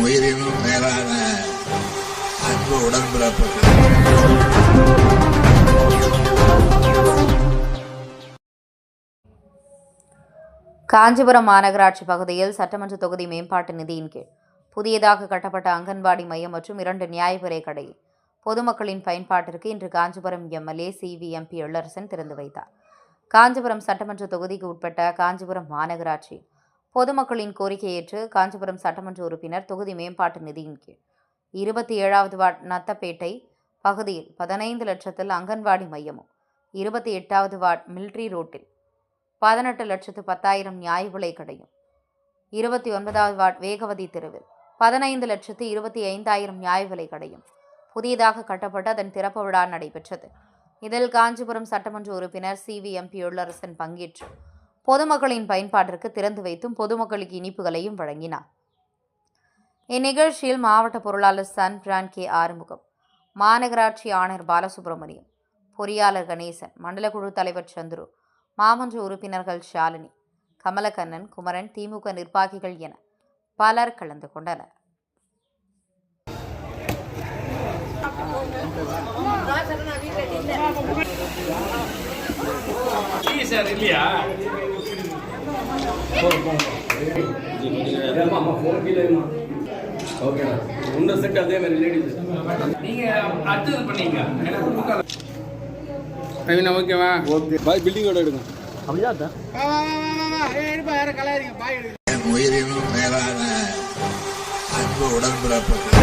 உயிரினும் மேலான அன்பு உடன்பிறப்புகள். காஞ்சிபுரம் மாநகராட்சி பகுதியில் சட்டமன்ற தொகுதி மேம்பாட்டு நிதியின் கீழ் புதியதாக கட்டப்பட்ட அங்கன்வாடி மையம் மற்றும் 2 நியாய விலை கடை பொதுமக்களின் பயன்பாட்டிற்கு இன்று காஞ்சிபுரம் எம்எல்ஏ சிவி எழிலரசன் திறந்து வைத்தார். காஞ்சிபுரம் சட்டமன்ற தொகுதிக்கு உட்பட்ட காஞ்சிபுரம் மாநகராட்சி பொதுமக்களின் கோரிக்கை ஏற்று காஞ்சிபுரம் சட்டமன்ற உறுப்பினர் தொகுதி மேம்பாட்டு நிதியின் கீழ் 27வது வார்டு நத்தப்பேட்டை பகுதியில் 15 லட்சத்தில் அங்கன்வாடி மையமும், 28வது வார்டு மிலிட்ரி ரோட்டில் 18,10,000 நியாய விலை கடையும், 29வது வார்டு வேகவதி தெருவில் 15,25,000 நியாய விலை கடையும் புதியதாக கட்டப்பட்டு அதன் திறப்பு விழா நடைபெற்றது. இதில் காஞ்சிபுரம் சட்டமன்ற உறுப்பினர் சிவி எழிலரசன் பங்கேற்று பொதுமக்களின் பயன்பாட்டிற்கு திறந்து வைத்தும் பொதுமக்களுக்கு இனிப்புகளையும் வழங்கினார். இந்நிகழ்ச்சியில் மாவட்ட பொருளாளர் சன் பிரான் கே ஆறுமுகம், மாநகராட்சி ஆணையர் பாலசுப்ரமணியம், பொறியாளர் கணேசன், மண்டல குழு தலைவர் சந்துரு, மாமன்ற உறுப்பினர்கள் ஷாலினி, கமலக்கண்ணன், குமரன், திமுக நிர்வாகிகள் என பலர் கலந்து கொண்டனர். உயிரினும் மேலான அன்பு உடன்பிறப்புகள்.